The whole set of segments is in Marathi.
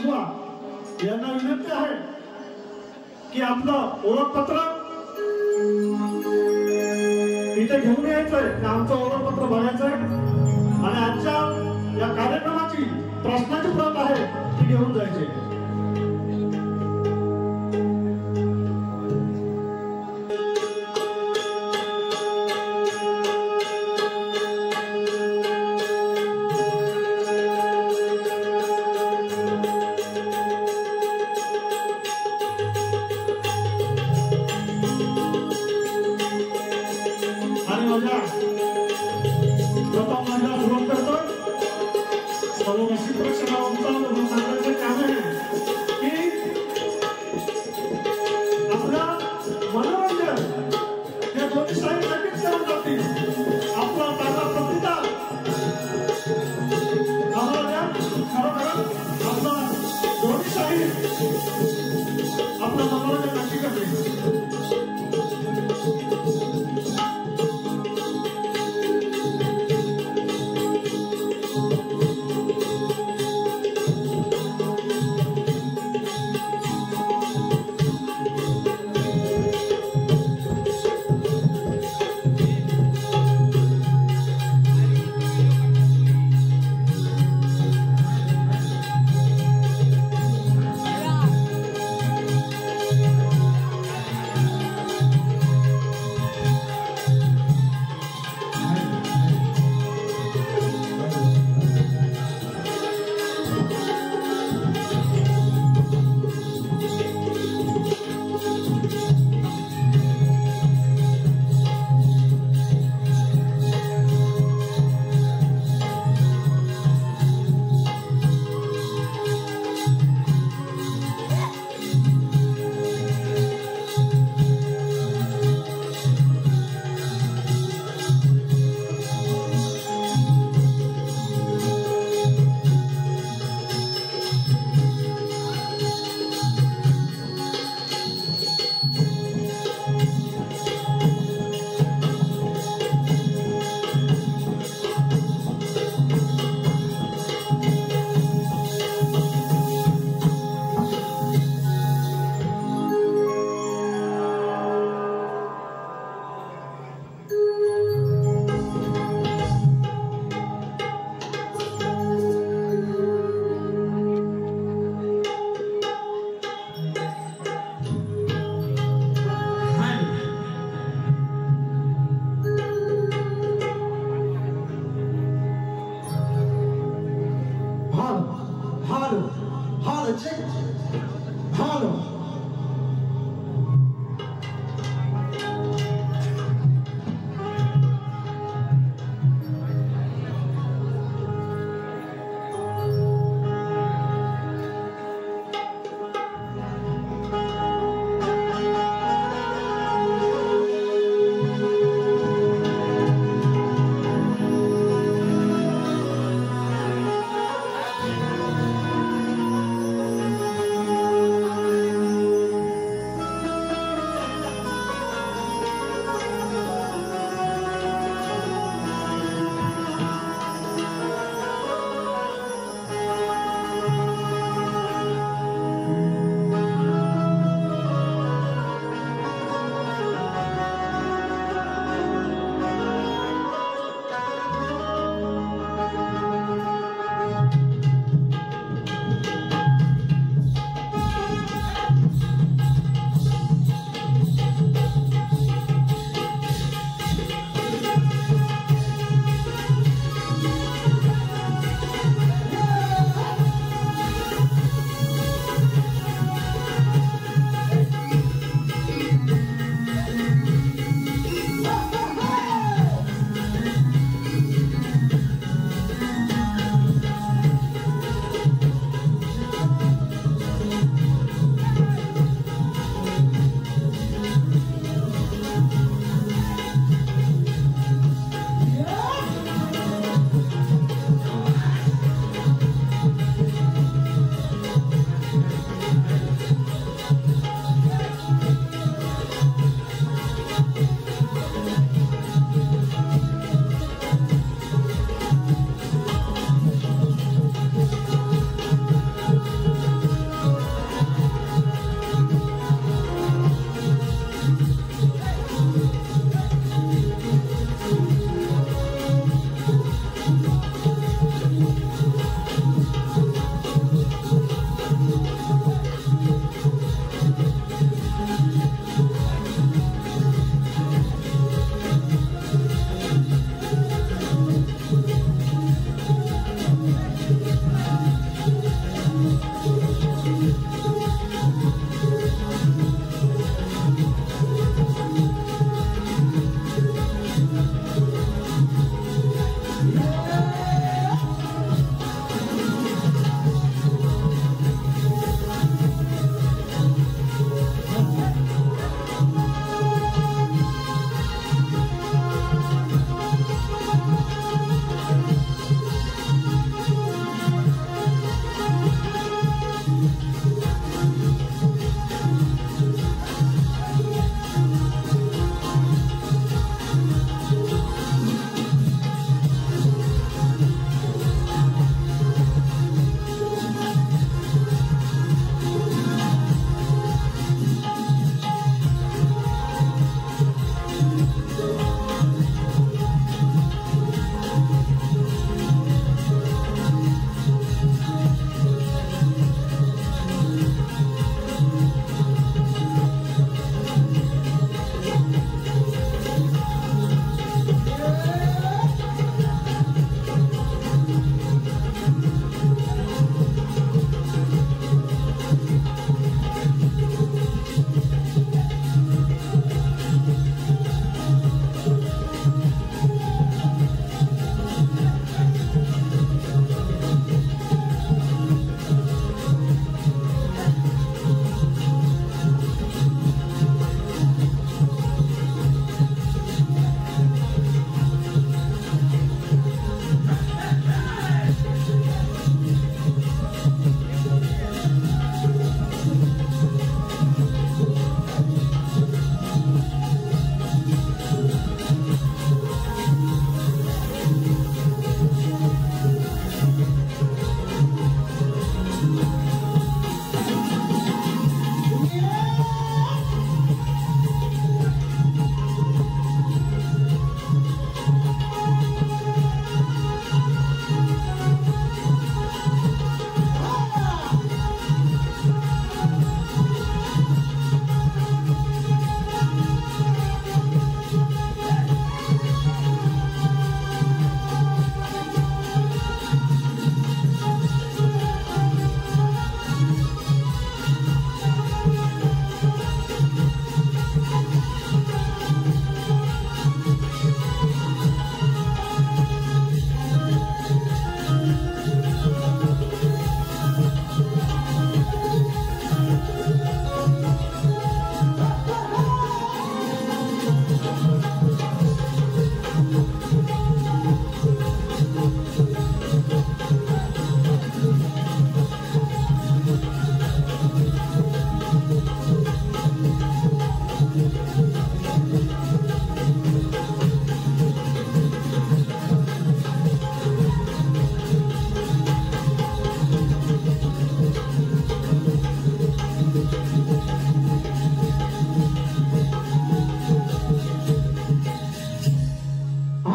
बुवा यांना विनंती आहे की आपलं ओळखपत्र इथे घेऊन यायचंय, आमचं ओळखपत्र बघायचंय आणि आजच्या या कार्यक्रमाची प्रश्नाची प्रत आहे ती घेऊन जायची.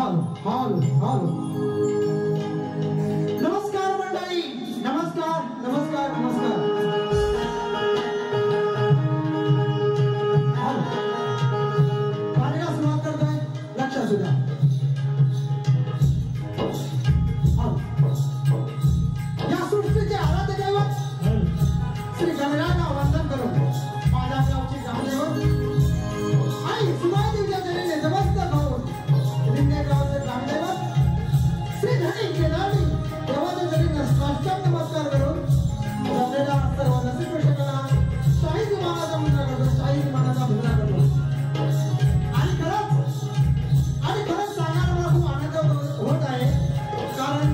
Hello hello. नमस्कार मंडळी, नमस्कार नमस्कार नमस्कार. गाण्याला सुरुवात करतोय, लक्ष असू द्या. या सृष्टीचे आराध्य दैवत श्री गणरायाला वंदन करून माझ्या गावचे ग्रामदैवत आई सुमादेवीच्या चरणी नमस्कार भाऊन लिंगे गावचे ग्रामदैवत श्री धनी केदारी देवाच्या चरणी साष्टांग नमस्कार करून जमलेला सर्व नसीब प्रेक्षकांना शाही मानाचा मुद्रा करतो, शाही मानाचा मुद्रा करतो. आणि खरंच सांगायला मला खूप आनंद होत आहे, कारण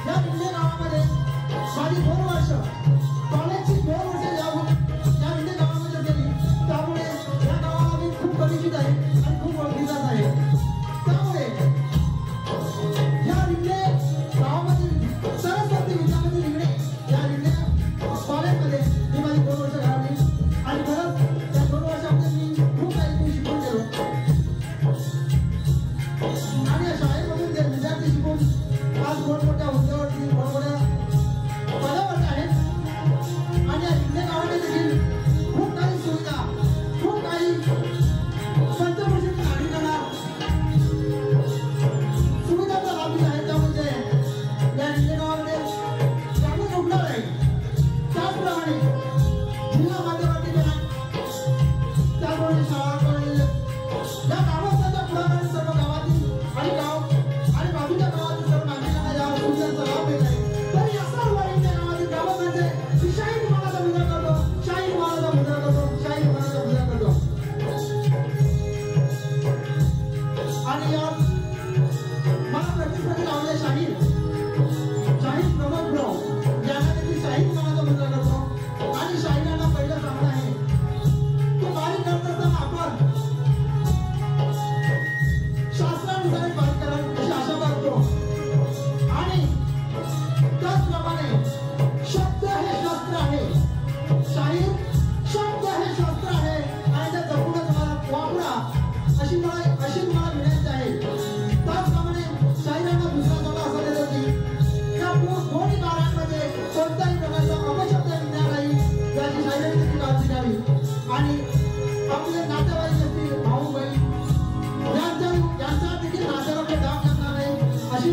या लिंगे गावामध्ये माझी 2 वर्ष कॉलेजची 2 वर्ष या लिंगे गावामध्ये गेली. त्यामुळे या गावाला मी खूप परिचित आहे आणि खूप ओळखली जात आहे. त्यामुळे या लिंगे गावामध्ये सरस्वती विद्यापीठ लिंगणे या लिंगे कॉलेजमध्ये मी माझी 2 वर्ष घालवली. आणि खरंच त्या 2 वर्षामध्ये मी खूप काही शिकून गेलो. आणि या शाळेमधून ते विद्यार्थी शिकून आज मोठमोठ्या हुद्द्यावरती मोठमोठ्या पदावर आहेत. आणि या लिंगे गावाने देखील खूप काही सुविधा, खूप काही पंचवर्षीय नागरिकांना सुविधांचा लाभ दिला आहे. त्यामध्ये या लिंगे गावामध्ये चांगलं रुग्णालय आहे. त्याचप्रमाणे जिल्हा माध्यमातील त्याचप्रमाणे शाळा कॉलेज या गावाच्या पुढाकाराने सर्व गावातील आणि बाजूच्या गावातील सर्व नागरिकांना या सुविधांचा लाभ मिळत आहे. तर या सर्व लिंगे गावातील ग्रामस्थांचे शाही मानाचा मुद्रा करतो, शाही मानाचा मुद्रा करतो, शाही मानाचा मुद्रा करतो. आणि या मला प्रतिस्पर्धी लावले शाहीर प्रमोद ब्रो यांना देखील शाही मानाचा मुद्रा करतो. आणि शाहिरांना पहिलं सांगणं आहे की बारीक करत असताना आपण शास्त्रानुसार बारीक कराल अशी आशा करतो. आणि त्याचप्रमाणे शब्द हे शास्त्र आहे, शाहीर शब्द हे शास्त्र आहे आणि त्या जपूनच वापरा अशी मला विनंती आहे. त्याचप्रमाणे शाहिरांना दुसरा सल्ला असा देतो की या दोन्ही कार्यांमध्ये कोणत्याही प्रकारचा अपशब्द निघणार नाही याची शाहिरांनी देखील काळजी घ्यावी. आणि आपले नातेवाईक असतील, भाऊ बहीण यांचा देखील नात्याला दाब करणार नाही अशी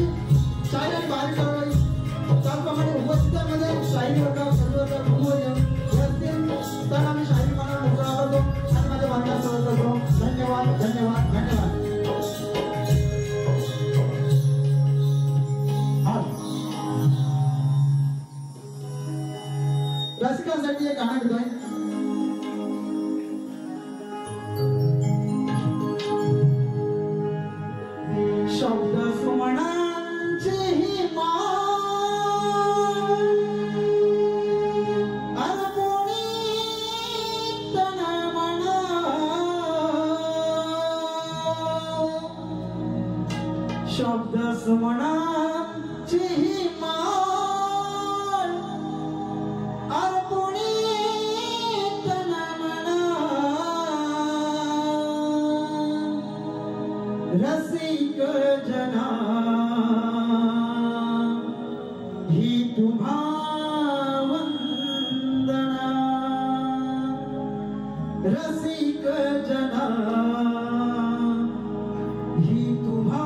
शाहिरांनी बारीक करावी. त्याचप्रमाणे उपस्थितांमध्ये शाहिरी वर्ग सर्व गुरुवर्य असतील तर आम्ही शाहिरी मानाला मुद्रा करतो आणि माझ्या भाषणात सुरुवात करतो. धन्यवाद धन्यवाद धन्यवाद. रसिकांसाठी एक गाणं घेतोय. शब्द सुमनांची ही शब्द सुमनांची ही माळ अर्पुणी तन मना रसिक जना ही तुम्हा वंदना. रसिक जना ही तुम्हा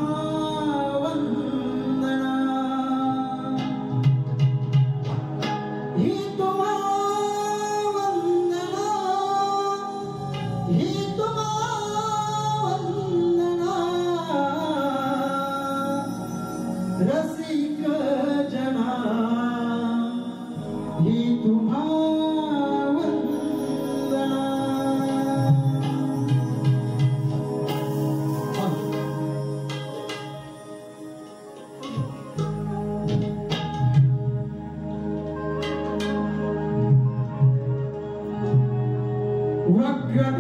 रसिक जना ही तुम्हा वंदना.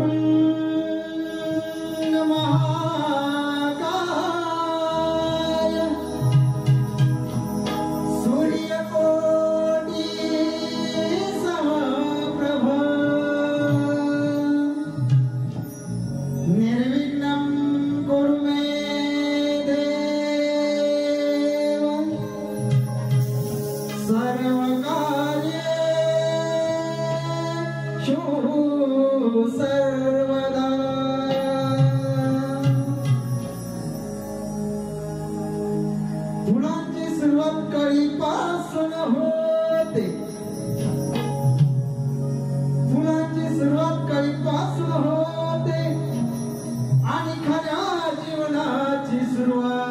वक्रतुंड महाकाय फुलांची सुरुवात कळीपासून होते, फुलांची सुरुवात कळीपासून होते आणि खऱ्या जीवनाची सुरुवात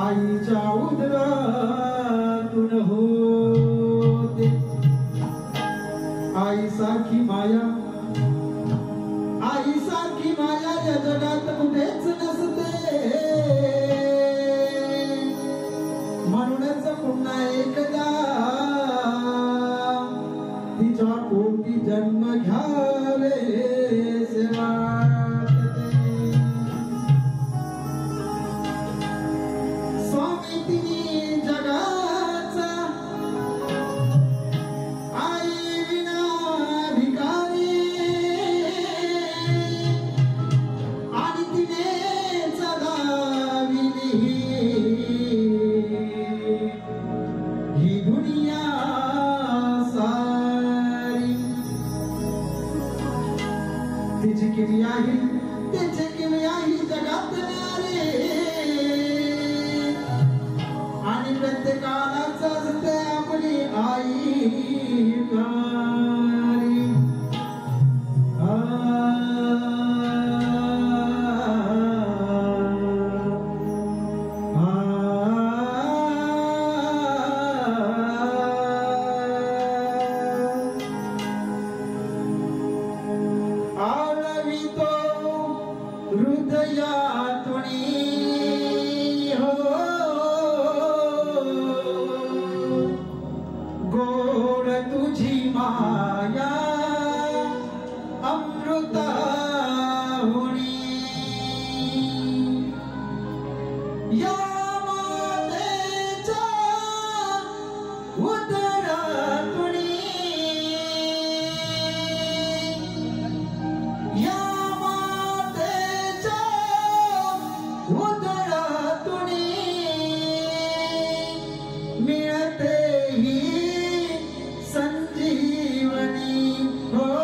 आईच्या उदरातून होते. आईसारखी माया, आईसारखी माया या जगात कुठेच नसते. म्हणूनच पुन्हा एकदा तिच्या पोटी जन्म घ्यावे वाटते. स्वामी तिने जगाचा आई विना भिकारी आणि तिने जगाविली ही दुनिया सारी. तिची किमया ही, तिची किमया ही जगात न्यारी आणि प्रत्येकालाच असते आपली आई कारी. आळवितो हृदयातुनी हो गोड तुझी माया अमृताहुनी. या मातेच्या उदरातुनी, या मातेच्या उदरातुनी मिळते ही संजीवनी हो.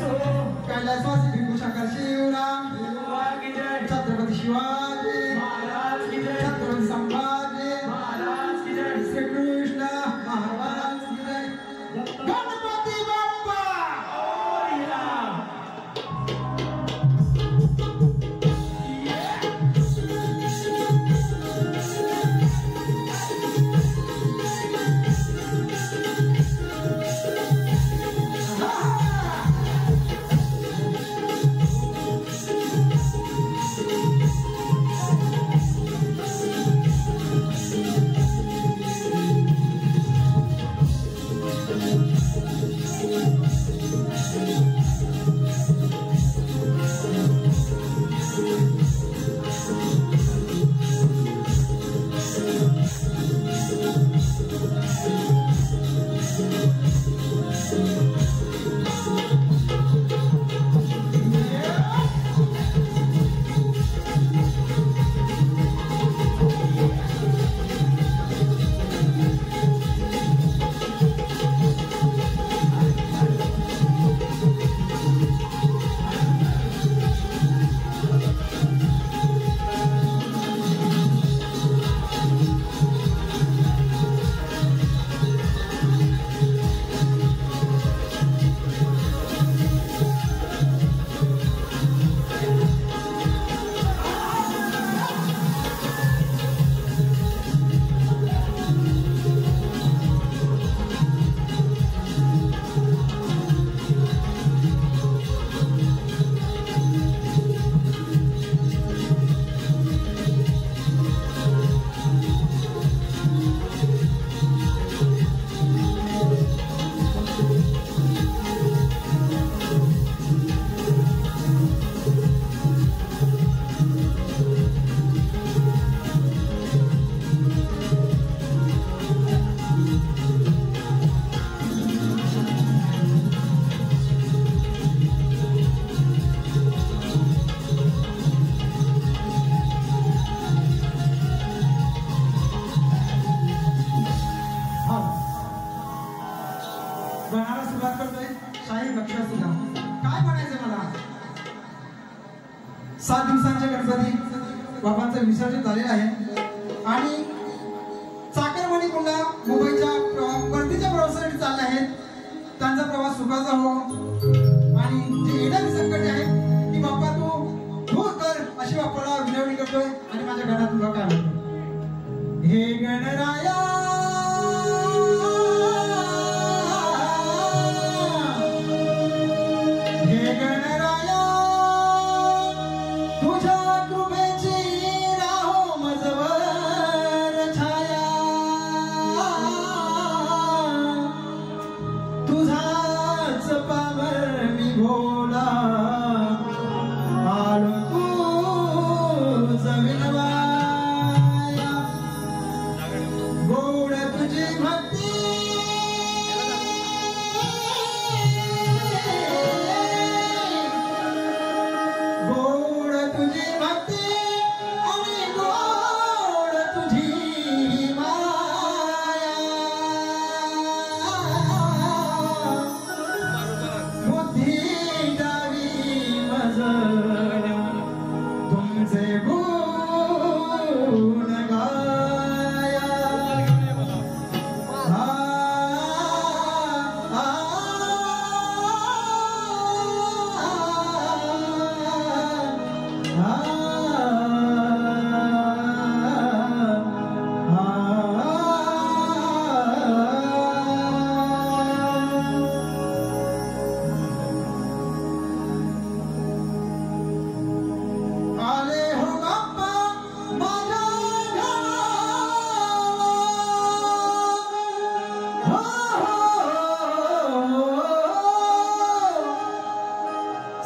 कैलासवासी भिंगू शंकर शिवराम छत्रपती शिवाजी छत्रपती संभाजी श्री कृष्ण महाराज की जय गणपती बाप्पा बाबांचं विसर्जन झालेलं आहे आणि चाकरमानी पुन्हा मुंबईच्या परतीच्या प्रवासासाठी चालले आहेत. त्यांचा प्रवास सुखाचा हो आणि जी येणारी संकटे आहेत ती बाप्पा तू दूर कर अशी बाप्पाला विनवणी करतोय. आणि माझ्या घरात तुला काय म्हणतो हे गणराया हे गणराया तुझ्या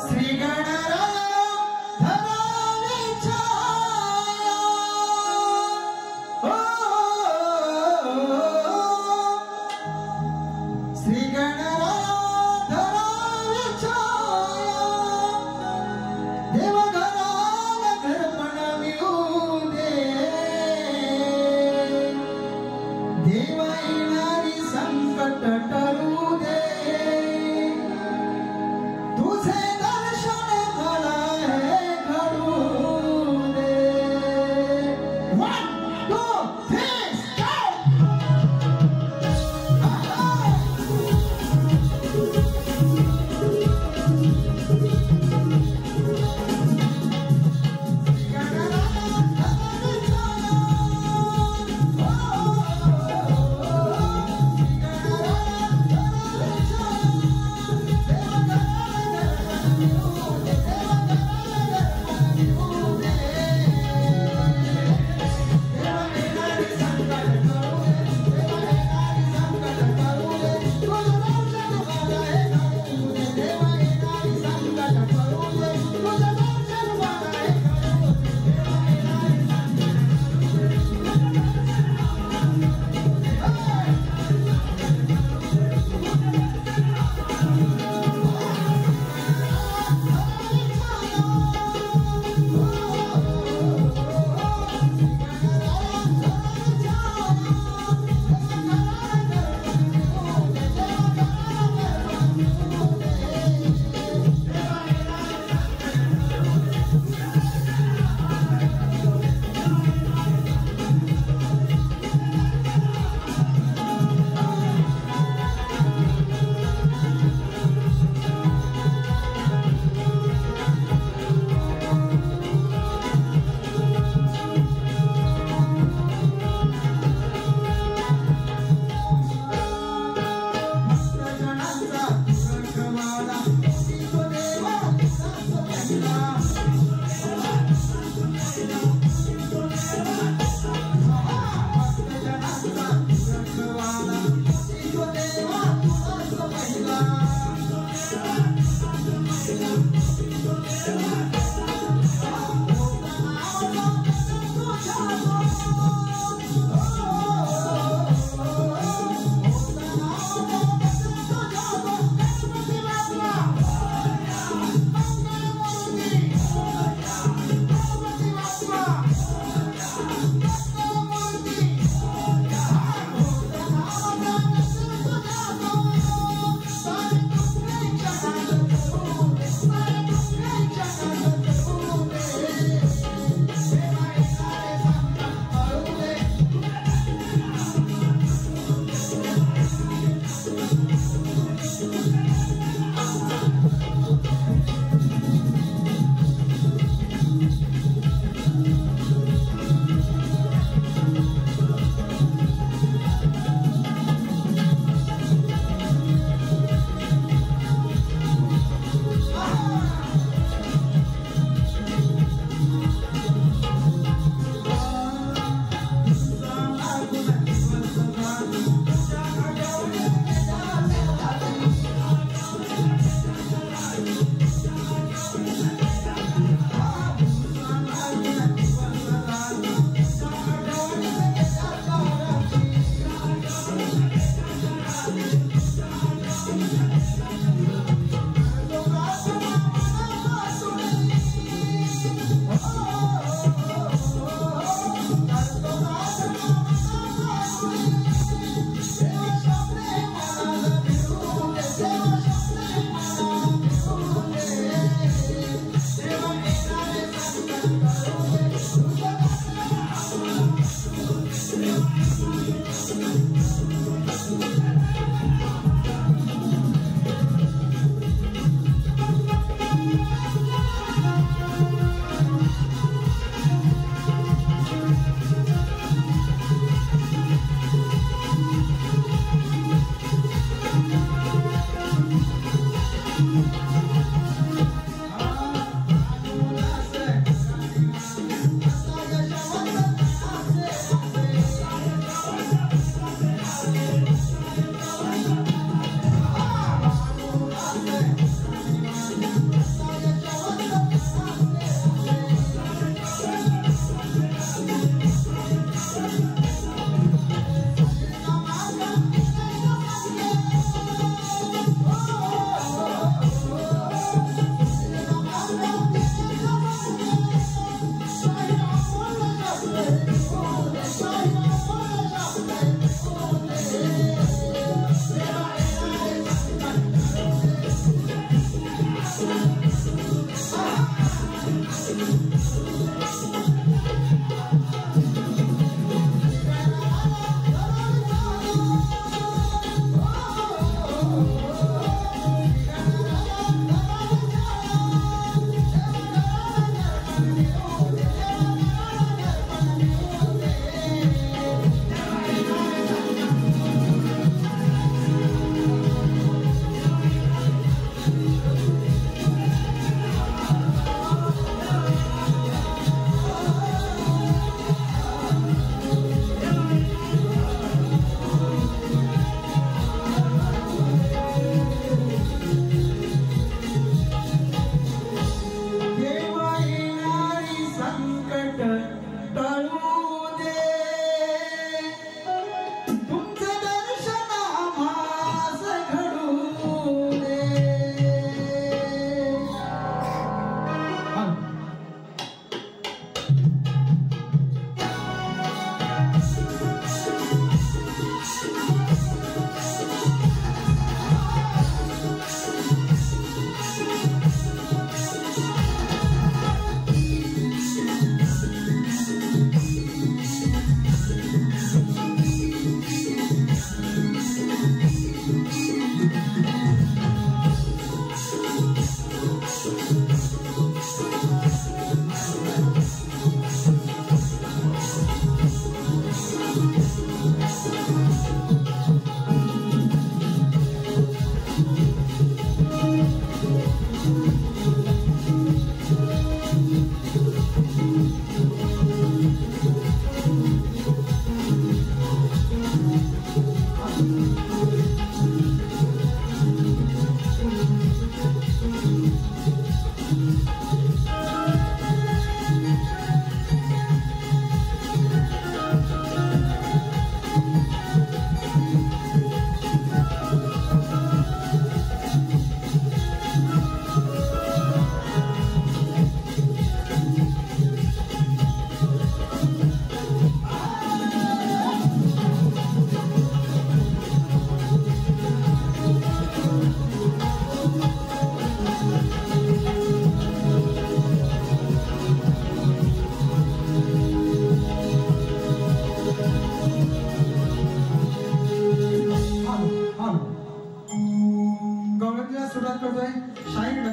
श्री गणराया धरावे तुझे दर्शन मला हे घडू दे. 1, 2, 3, start.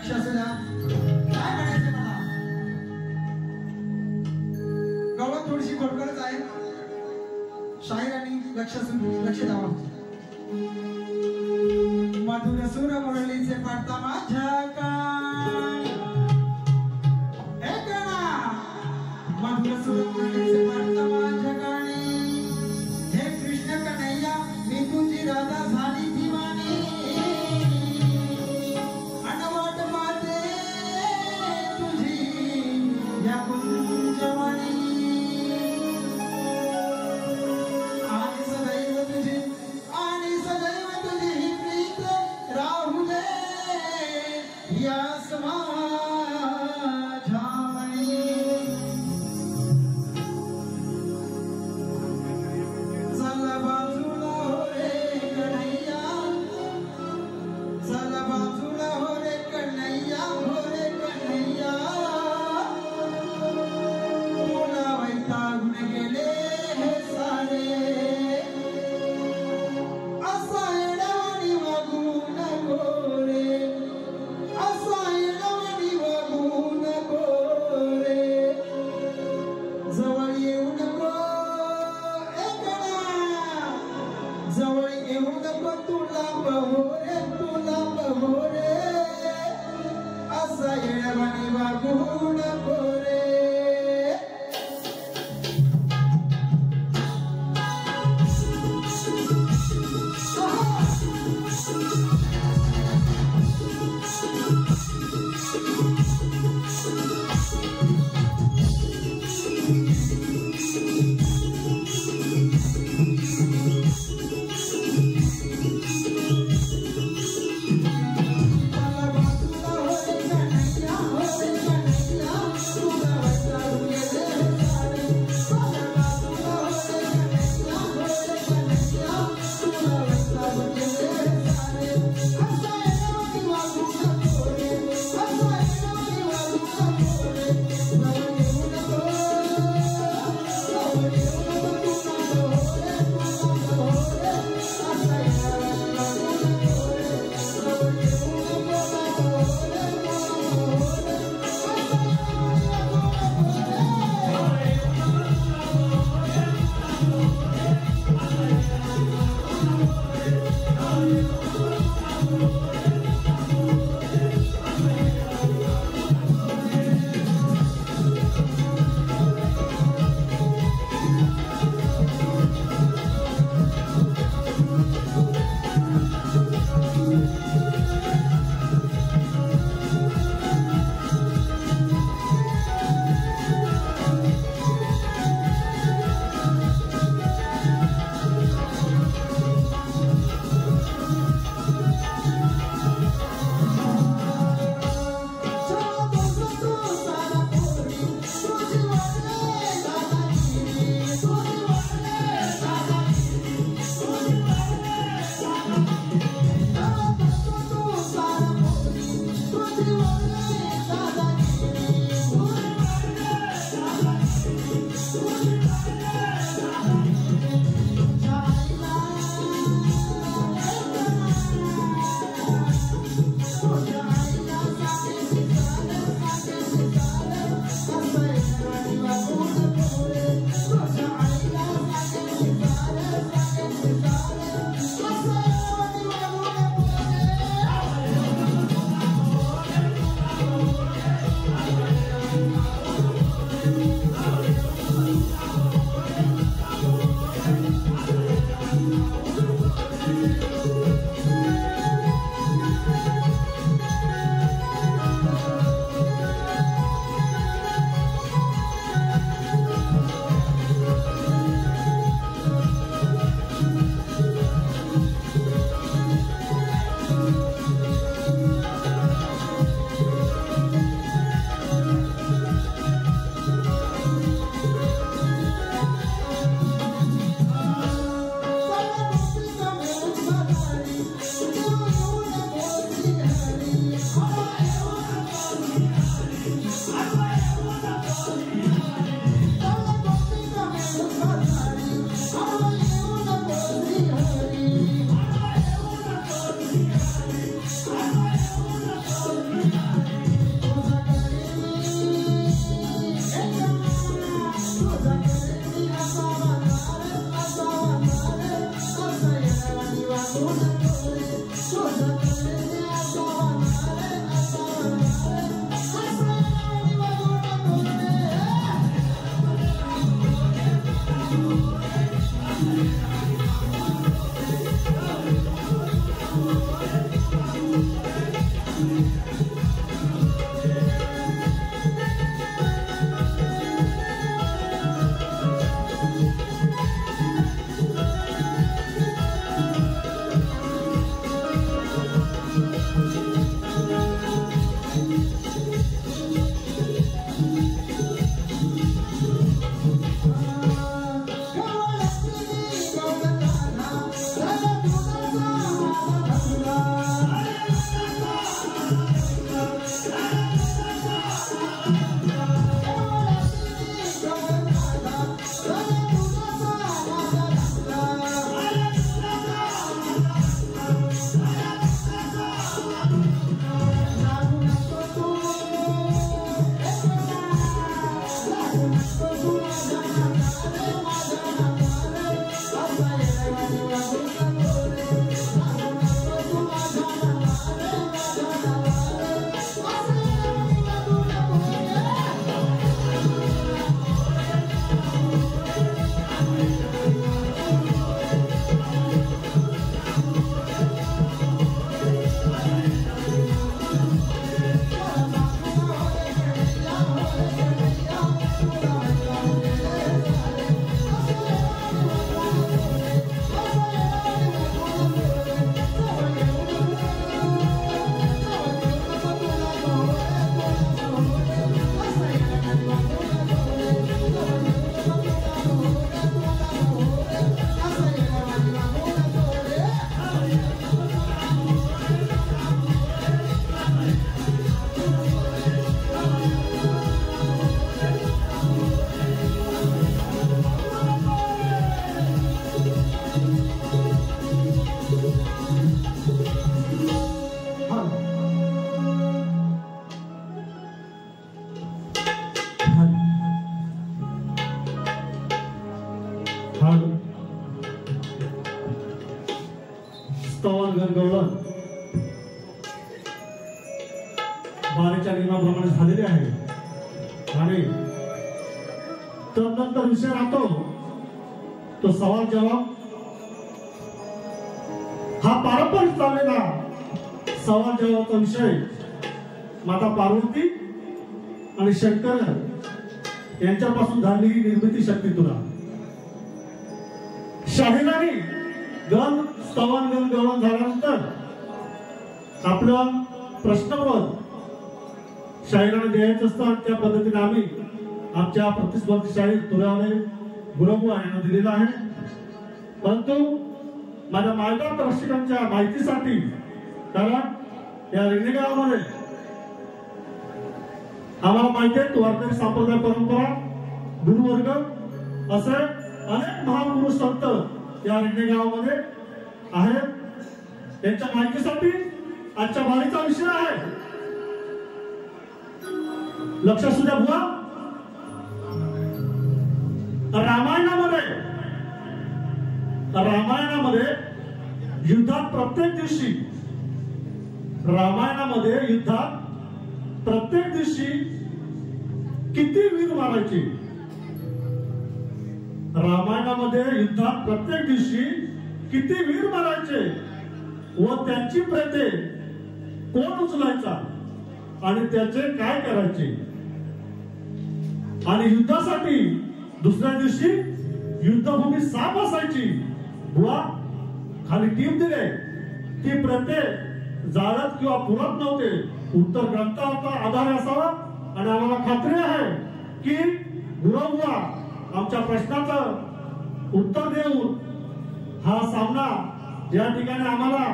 लक्ष असू द्या. काय म्हणायचं मला? गवत थोडीशी खोडकरच आहे. शाहिरांनी लक्ष द्यावं. मधुर सुर मुरलीचे पाडता माझ्या कानी. हे कणा मधुर सुर मुरलीचे पाडता माझ्या कानी. हे कृष्ण कन्हैया मी तुझी राधा झाली दिवानी. अनवट माते तुझी या कुंजवानी. आणि सदैव तुझी प्रीत राहू दे यास माझ्या मनी. चल बाजूला हो रे कन्हैया. चल बाजूला हो रे कन्हैया. हो रे कन्हैया. तुला वैतागून गेले हे सारे. जवळ येऊ नको तुला बहोरे. असा येडवाणी वागू नको रे. तुला गवळण बारीच्या नियमाप्रमाणे झालेले आहे आणि तदनंतर विषय राहतो तो सवाल जवाब हा पारंपरिक चाललेला सवाल जवाबाचा विषय माता पार्वती आणि शंकर यांच्यापासून झालेली निर्मिती शक्ती तुला शाहिराने गण स्तवन गण गवळण झाल्यानंतर आपलं प्रश्नपद शाहिराने द्यायचं असतं त्या पद्धतीने आम्ही आमच्या प्रतिस्पर्धी शाहीर तुरावले गुरवबुवा यांना दिलेला आहे परंतु माझ्या मायबाप प्रेक्षकांच्या माहितीसाठी कारण या रेल्वे गावामध्ये आम्हाला माहिती आहे वारकरी संप्रदाय परंपरा गुरुवर्ग असे अनेक महापुरुष संत या रेल्वे गावामध्ये आहेत त्यांच्या माहितीसाठी आजच्या वारीचा विषय आहे लक्ष असू द्या बुवा रामायणामध्ये युद्धात प्रत्येक दिवशी किती वीर मारायचे व त्यांची प्रेते कोण उचलायचा आणि त्याचे काय करायचे आणि युद्धासाठी दुसऱ्या दिवशी युद्धभूमी साफ असायची बुवा खाली टीम दिले ती प्रत्येक जाळत किंवा पुरत नव्हते उत्तर ग्रंथाचा आधार असावा आणि आम्हाला खात्री आहे की गुरवबुवा आमच्या प्रश्नाचं उत्तर देऊन हा सामना या ठिकाणी आम्हाला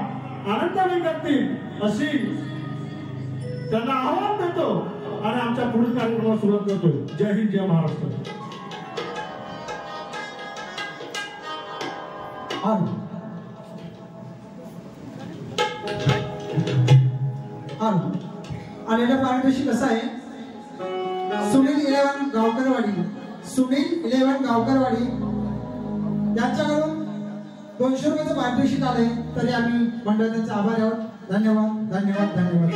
आनंदाने करतील अशी त्यांना आव्हान देतो आणि आमच्या पुढील कार्यक्रमाला सुरुवात करतो जय हिंद जय महाराष्ट्र आलेला पारितोषिक कसं आहे सुनील 11 गावकरवाडी यांच्याकडून 200 रुपयाचं पारितोषिक आले तरी आम्ही मंडळ त्यांचे आभारी आहोत धन्यवाद धन्यवाद धन्यवाद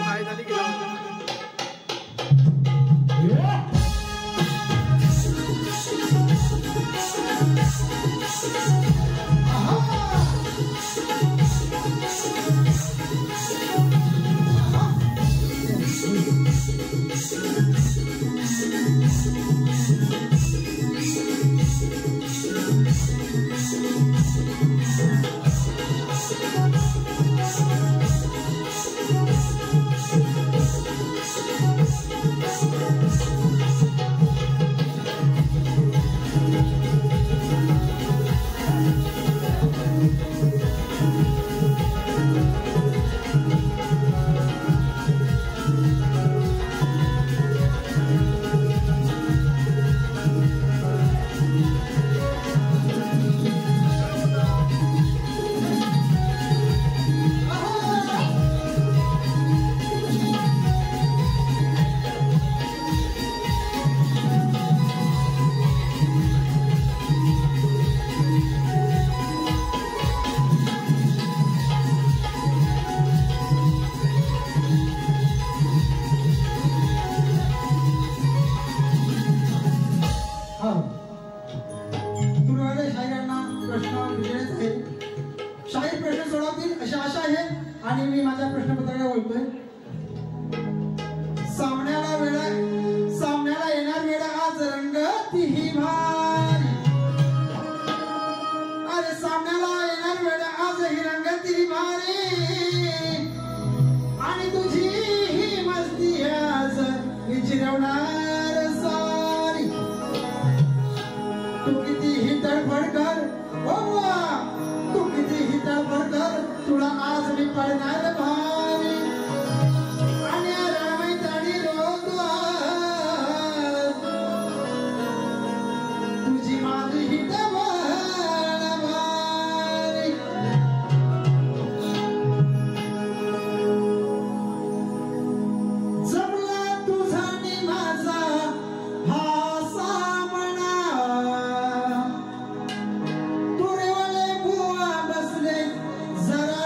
आणि मी माझ्या प्रश्नपत्राला बोलतोय सामन्याला येणार वेळा आज रंगती ही भारी अरे सामन्याला येणार वेळा आज ही रंगती ही भारी आणि तुझी ही मस्ती आज विचिरवणार सारी तू कितीही तडफड कर तू कितीही तडफड कर तुला आज मी पडणार भारी आणि रणमैदानी तुझी माझी ही दबाण भारी जमला तुझा आणि माझा हा सामना तुरेवाले बुवा बसले जरा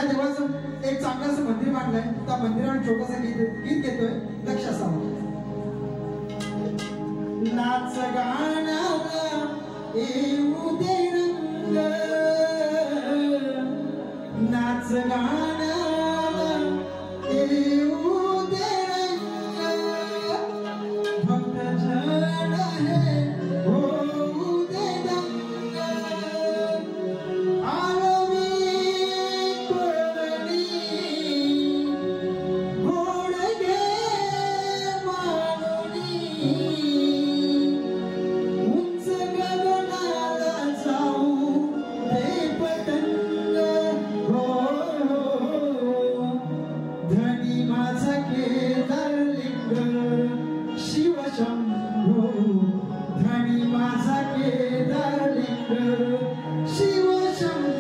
देवाचं एक चांगलंसं मंदिर बांधलंय. त्या मंदिरावर छोटंसं गीत घेतोय, लक्ष असावं. नाच गाण्याला येऊ दे रंग, नाच गाण्याला येऊ दे रंग, भक्त जन हे होऊ दे दंग. आळवी कोरडी घोडगे मानुनी, उंच गगनाला जाऊ दे पतंग. हो धनी माझा केदारलिंग शिवशंभो, धनी माझा केदारलिंग शिवशंभो.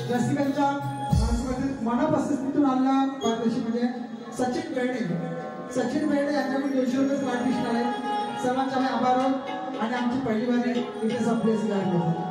रसिकांच्या मनापासून आलेला पारितोषिक म्हणजे सचिन बेर्डे. सचिन बेर्डे यांच्याकडून 200 रुपये पारितोषिक आले. सर्वांचे आम्ही आभार आहोत आणि आमची पहिली वारी इथे संपली असे लागले.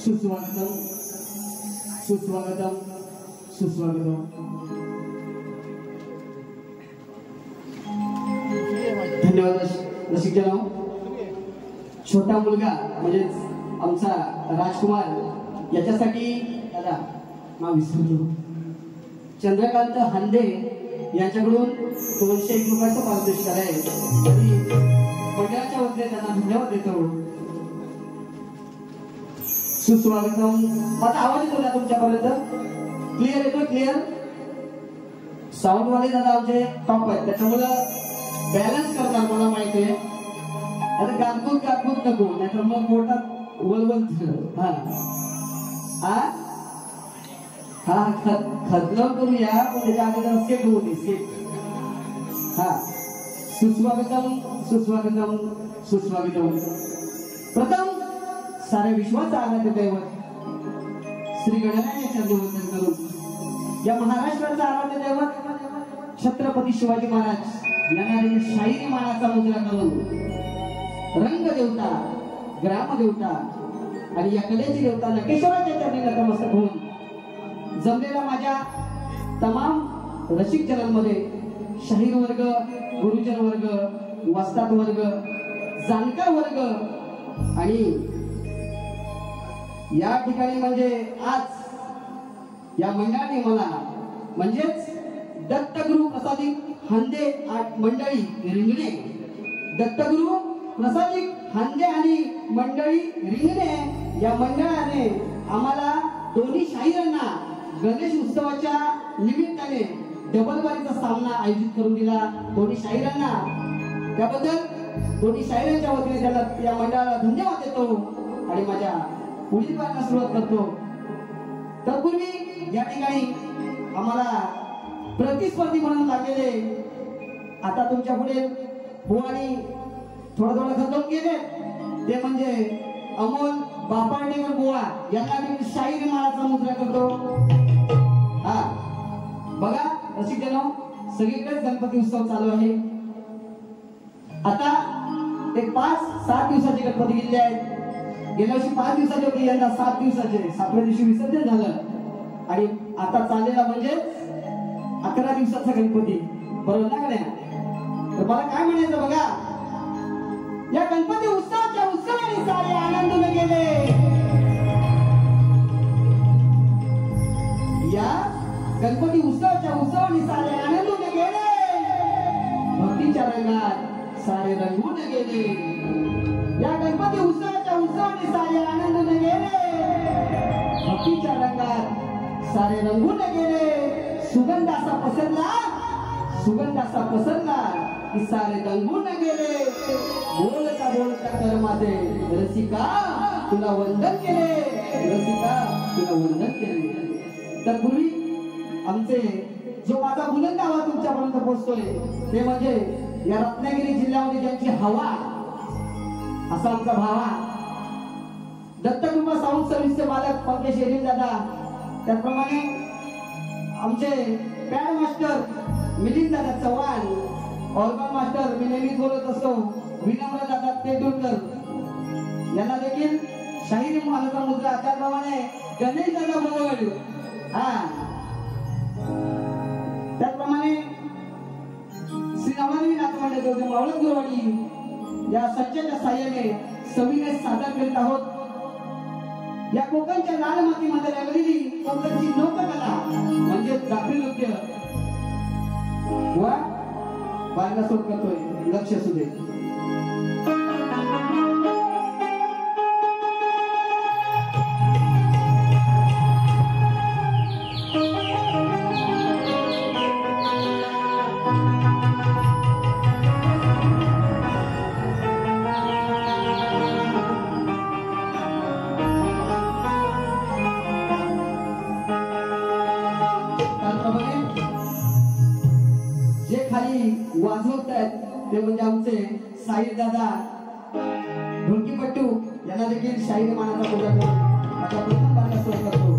सुस्वागतम सुस्वागतम सुस्वागतम. धन्यवाद रसिकजनो. छोटा मुलगा म्हणजे आमचा राजकुमार याच्यासाठी दादा नाव विसरलो, चंद्रकांत हांदे यांच्याकडून 201 रुपयाचं पारितोषिक आहे. आणि मंडळाच्या वतीने त्यांना धन्यवाद देतो. सुस्वागतम. माझा आवाज येतो ना तुमच्यापर्यंत? क्लिअर येतो? क्लिअर. साऊंड वाले दादा आमचे टॉप आहेत, त्याच्यामुळे बॅलन्स करतात मला माहिती आहे. आता गातगुत नको, नाहीतर मग पोटात वलवल. हा हा हा खदलं करूया, पण त्याच्या अगोदर स्केट होती स्केट. हा सुस्वागतम सुस्वागतम सुस्वागतम. प्रथम साऱ्या विश्वाचा आराध्य दैवत श्री गणरायाचे चरणी वंदन करून या महाराष्ट्राचा आराध्य दैवत छत्रपती शिवाजी महाराज यांना शाहिरी मानाचा मुजरा करून रंगदेवता, ग्रामदेवता आणि या कलेची देवता नटेश्वराच्या चरणी नतमस्तक होऊन जमलेल्या माझ्या तमाम रसिक जनांमध्ये शाहीर वर्ग, गुरुजन वर्ग, वस्ताद वर्ग, जाणकार वर्ग आणि या ठिकाणी म्हणजे आज या मंडळाने मला म्हणजेच दत्तगुरु प्रसादिक हांदे मंडळी रिंगणे, दत्तगुरु प्रसादिक हांदे आणि मंडळी रिंगणे या मंडळाने आम्हाला दोन्ही शाहिरांना गणेश उत्सवाच्या निमित्ताने डबल बारीचा सामना आयोजित करून दिला. दोन्ही शाहिरांना त्याबद्दल दोन्ही शाहिरांच्या वतीने त्याला या मंडळाला धन्यवाद देतो आणि माझ्या पुढील पाठाला सुरुवात करतो. तत्पूर्वी या ठिकाणी आम्हाला प्रतिस्पर्धी म्हणून लागलेले आता तुमच्या पुढे बुवानी थोडं खतम केले ते म्हणजे अमोल बापार्डेकर बुवा यांना मी शाहीर मानाचा मुद्रा करतो. हा बघा रसिकजनो, सगळीकडे गणपती उत्सव चालू आहे. आता एक 5-7 दिवसाचे गणपती गेले आहेत. गेल्या वर्षी 5 दिवसाचे होते, यंदा 7 दिवसाचे. 7व्या दिवशी विसर्जन झालं आणि आता चाललेला म्हणजे 11 दिवसाचा गणपती. बरोबर ना? तर मला काय म्हणायचं बघा, या गणपती उत्सवाच्या उत्सवाने सारे आनंदून गेले. या गणपती उत्सवाच्या उत्सवाने सारे आनंदून गेले. भक्तीच्या रंगात सारे रंगून गेले. या गणपती उत्सवाच्या उत्सवाने सारे आनंदून गेले. भक्तीच्या रंगात सारे रंगून गेले. सुगंध असा पसरला, सुगंध असा पसरला की सारे रंगून गेले. बोलता बोलता कर माझे रसिका तुला वंदन केले, रसिका तुला वंदन केले. तर पूर्वी आमचे जो माझा बुलंद आवाज तुमच्यापर्यंत पोहोचतोय ते म्हणजे या रत्नागिरी जिल्ह्यामध्ये ज्यांची हवा असा आमचा भावा दत्तकृपा साऊंड सर्व्हिसचे मालक पंकज शेरील दादा, त्याचप्रमाणे आमचे पॅड मास्टर मिलिंद दादा चव्हाण, ऑर्गन मास्टर मी नेहमी बोलत असतो विनम्र दादा तेंडुलकर यांना देखील शाहिरी मानाचा मुद्रा. त्याप्रमाणे गणेश दादा भोवड, त्याचप्रमाणे श्री नवनाथी नाथमंडळ होते मावळत गुरुवाडी या संचाच्या साह्याने सविनय सादर करीत आहोत. या कोकणच्या लाल मातीमध्ये लागलेली कोकणची लोककला म्हणजे जाफरी नृत्य वा बायला सोड करतोय. लक्ष असू दे. वाजवत आहेत ते म्हणजे आमचे साहिर दादा ढोलकीपट्टू यांना देखील शाहिरी मानाचा मुद्रा करून आता प्रथम बांधला सुरू करतो.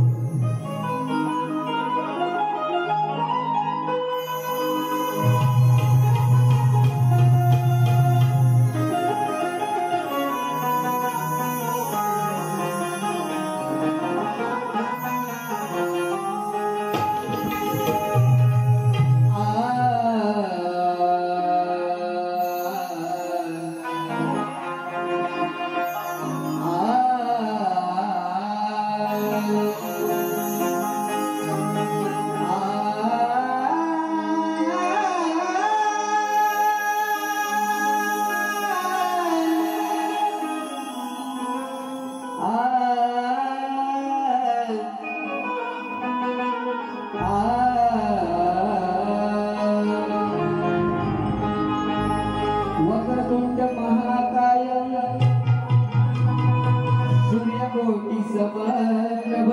समप्रभ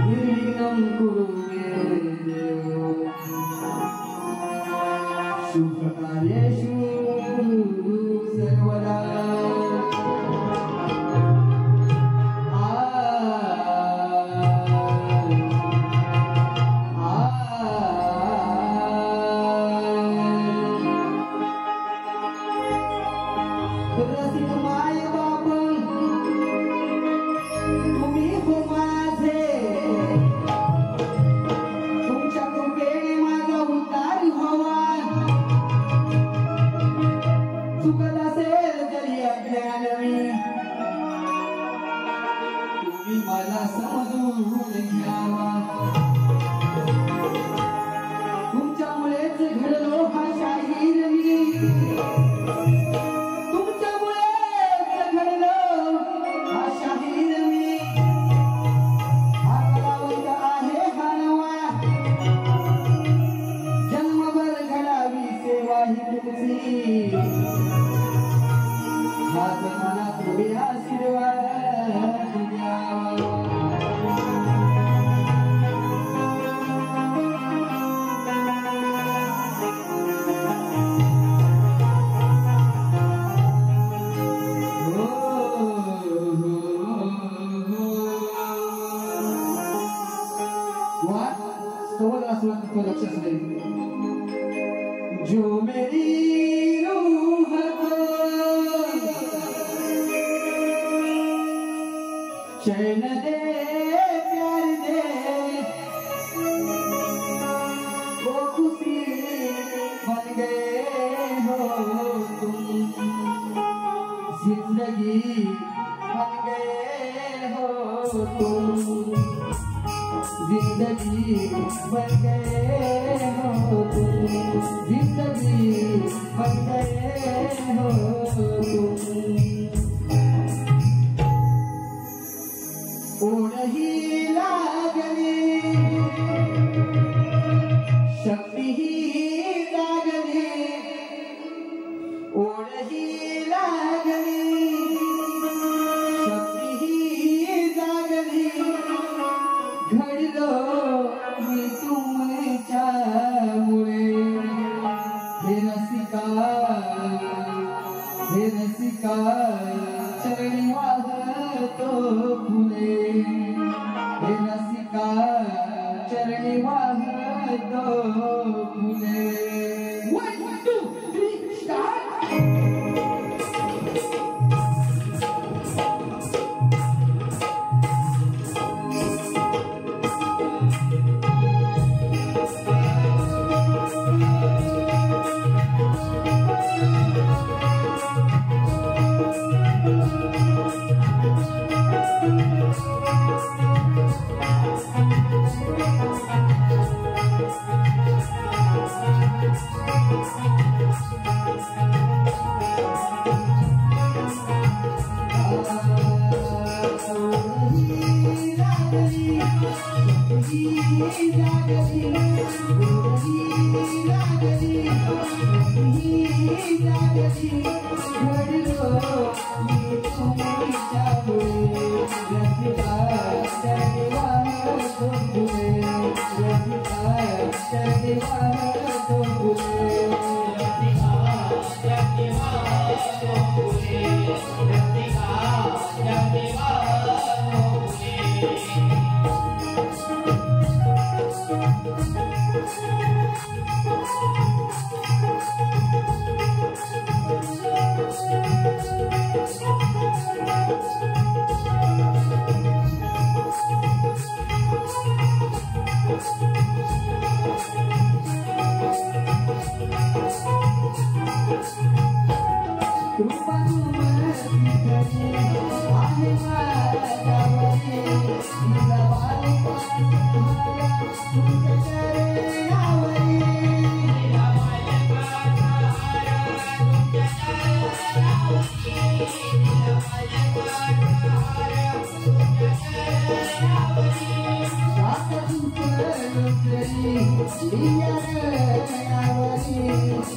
निर्विघ्नं कुरु मे देव शुभकार्येषु सर्वदा जो मेरी रूह को चैन दे प्यार दे वो खुशी बन गए हो तुम जिंदगी बन गए हो तुम जिंदगी बन गए हो तुम जिंदगी बन गए हो तुम ओ नहीं लागली शक्ति ही लागली ओ नहीं लागली शक्ति ही लागली घडलो मी तुमच्यामुळे हे रसिका चरणी वाहतो फुले हे रसिका चरणी वाहतो फुले 1 2 3 स्टार्ट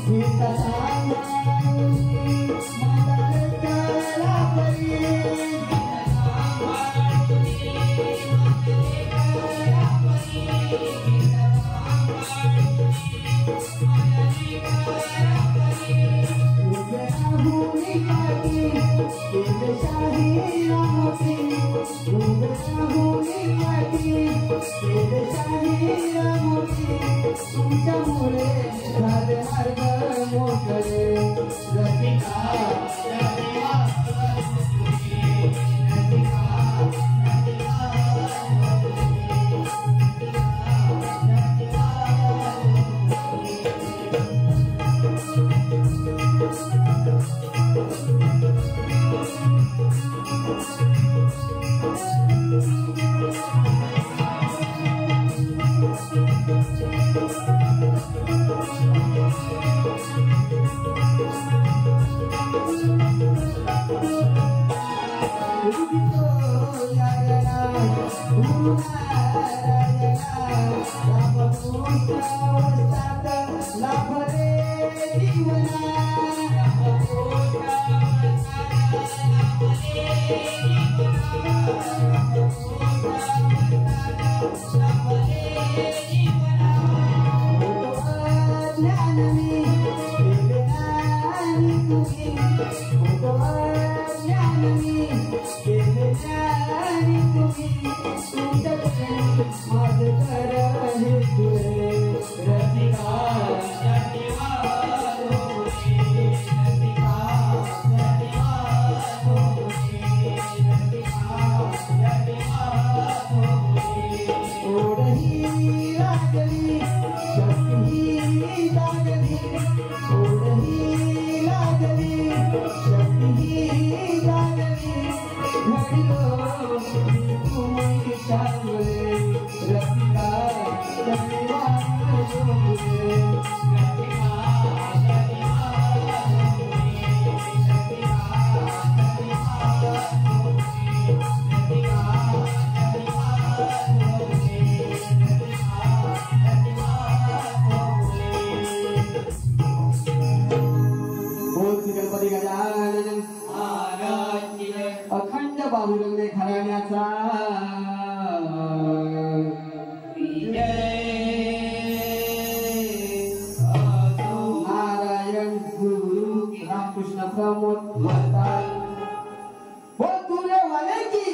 Kita अखंड बाहुरंगे घराण्याचा नारायण गुरु रामकृष्ण प्रमोद वरदान वो तुरे वाले की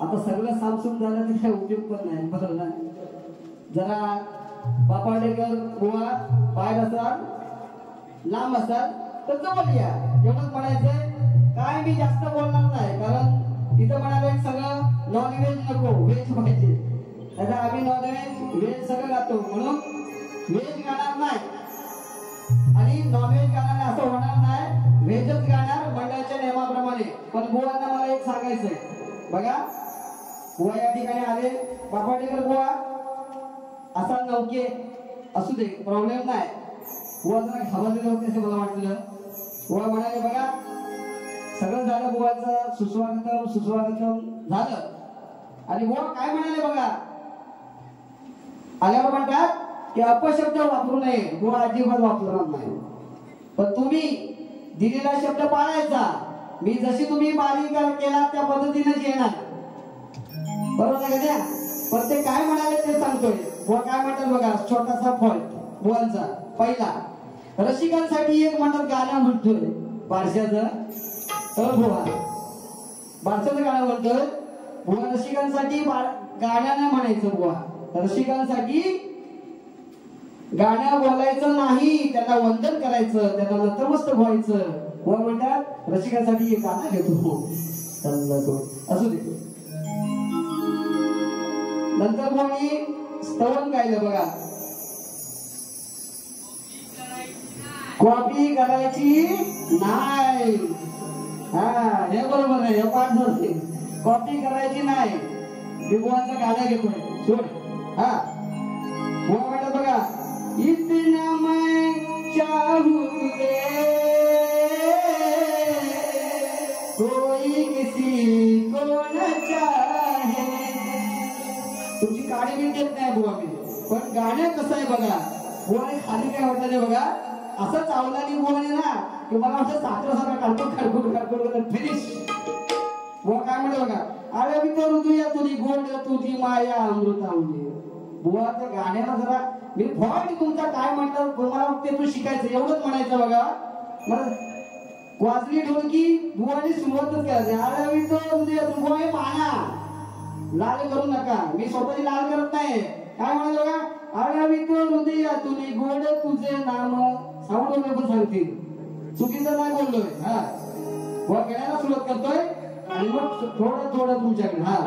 आता सगळं सामसूम झालं तर काही उपयोग पण नाही बरोबर ना. जरा बापाडेकर बुवा बाहेर असाल लांब असाल तर जवळ या एवढंच म्हणायचंय. काय मी जास्त बोलणार नाही कारण इथं म्हणाले सगळं नॉन व्हेज नको व्हेज पाहिजे. आता आम्ही नॉन व्हेज सगळं गातो म्हणून व्हेज गाणार नाही आणि नॉन व्हेज गाणार असं होणार नाही. व्हेजच गाणार मंडळाच्या नियमाप्रमाणे. पण बुवांना मला एक सांगायचंय बघा. बुवा या ठिकाणी आले बापाडेकर बुवा असा नौके असू दे प्रॉब्लेम नाही. बुवा जरा घाबरलेले होते असं मला वाटलं. बुवा म्हणाले बघा सगळं झालं बुवाचं सुस्वागतम झालं. आणि बुवा काय म्हणाले बघा, आल्यावर म्हणतात की अपशब्द वापरू नये. बुवा अजिबात वापरणार नाही, पण तुम्ही दिलेला शब्द पाळायचा. मी जशी तुम्ही बारीक केला त्या पद्धतीनेच येणार, बरोबर आहे का? पण ते काय म्हणाले ते सांगतोय. बुवा काय म्हणतात बघा, छोटासा फॉल्ट बुवांचा. पहिला, रसिकांसाठी एक म्हणतात गाणं म्हणतोय बारशाचं. बुवा बारशाचं गाणं म्हणतोय. बुवा रसिकांसाठी गाण्यानं म्हणायचं. बुवा रसिकांसाठी गाणं बोलायचं नाही, त्यांना वंदन करायचं, त्यांना नतमस्तक व्हायचं. बुवा म्हणतात रसिकांसाठी एक गाणं घेतो, असू दे. नंतर कोणी स्तवन गायलं बघा, कॉपी करायची नाही. हा हे बरोबर आहे, हे पाठ झाले. कॉपी करायची नाही. मी बुवांचं गाणं घेतोय, सोड. हा बुवा म्हणतात बघा, इतना मैं चाहूंगे कोई किसी को न चाहे. तुमची गाडी मी देत नाही बुवा मी, पण गाणं कसं आहे बघा. बुवाने खाली काय वाटलं बघा, असं चावलानी बुवाने ना की मला वाटतं साखरेसारखा काढतो फिनिश. बुवा काय म्हणते बघा, अरे मी तर हृदया तुझी गोड तुझी माया अमृतावली. बुवाच्या गाण्याला जरा मी फॉल्ट तुमचा काय म्हणतात मला ते तू शिकायचं एवढंच म्हणायचं बघा. मला वाजली ढोलकी बुवाने सुरुवातच करायची. अरे मी तर हृदया बुवा हे पाना लाल करू नका, मी स्वतःची लाल करत नाही. काय म्हणायचं बघा, अरे मी तो हृदया तुझी गोड तुझे नाम. साऊंड पण सांगतील, चुकीचं नाही बोललोय. हा बुवा खेळायला सुरुवात करतोय आणि मग थोडं तुमच्याकडे. हा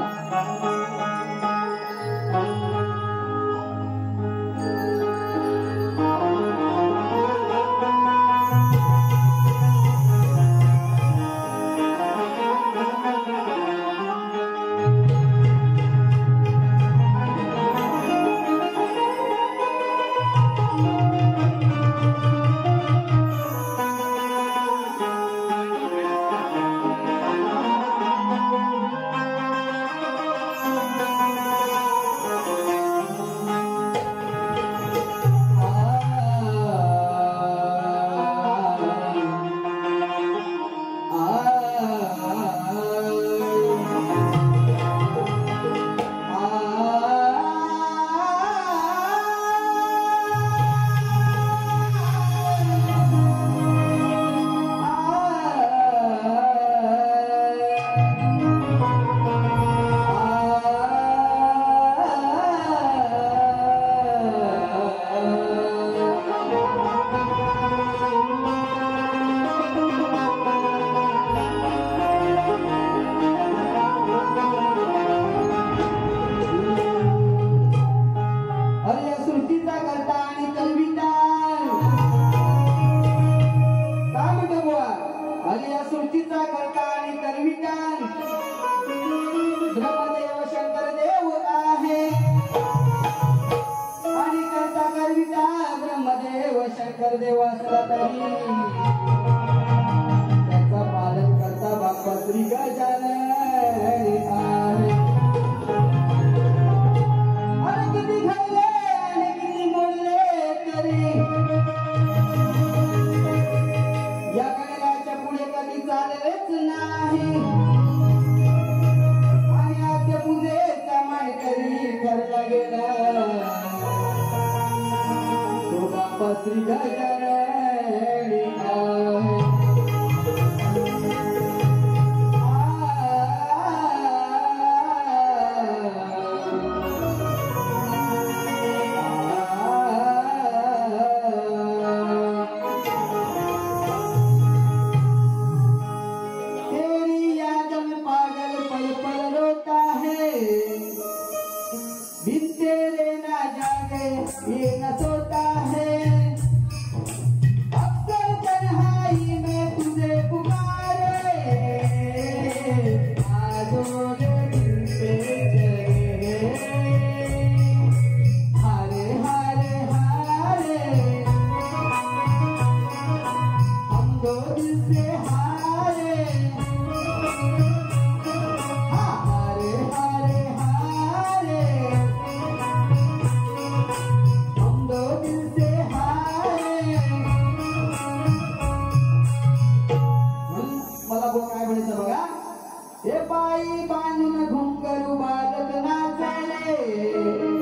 बांधून घुंगरू बालक नाचले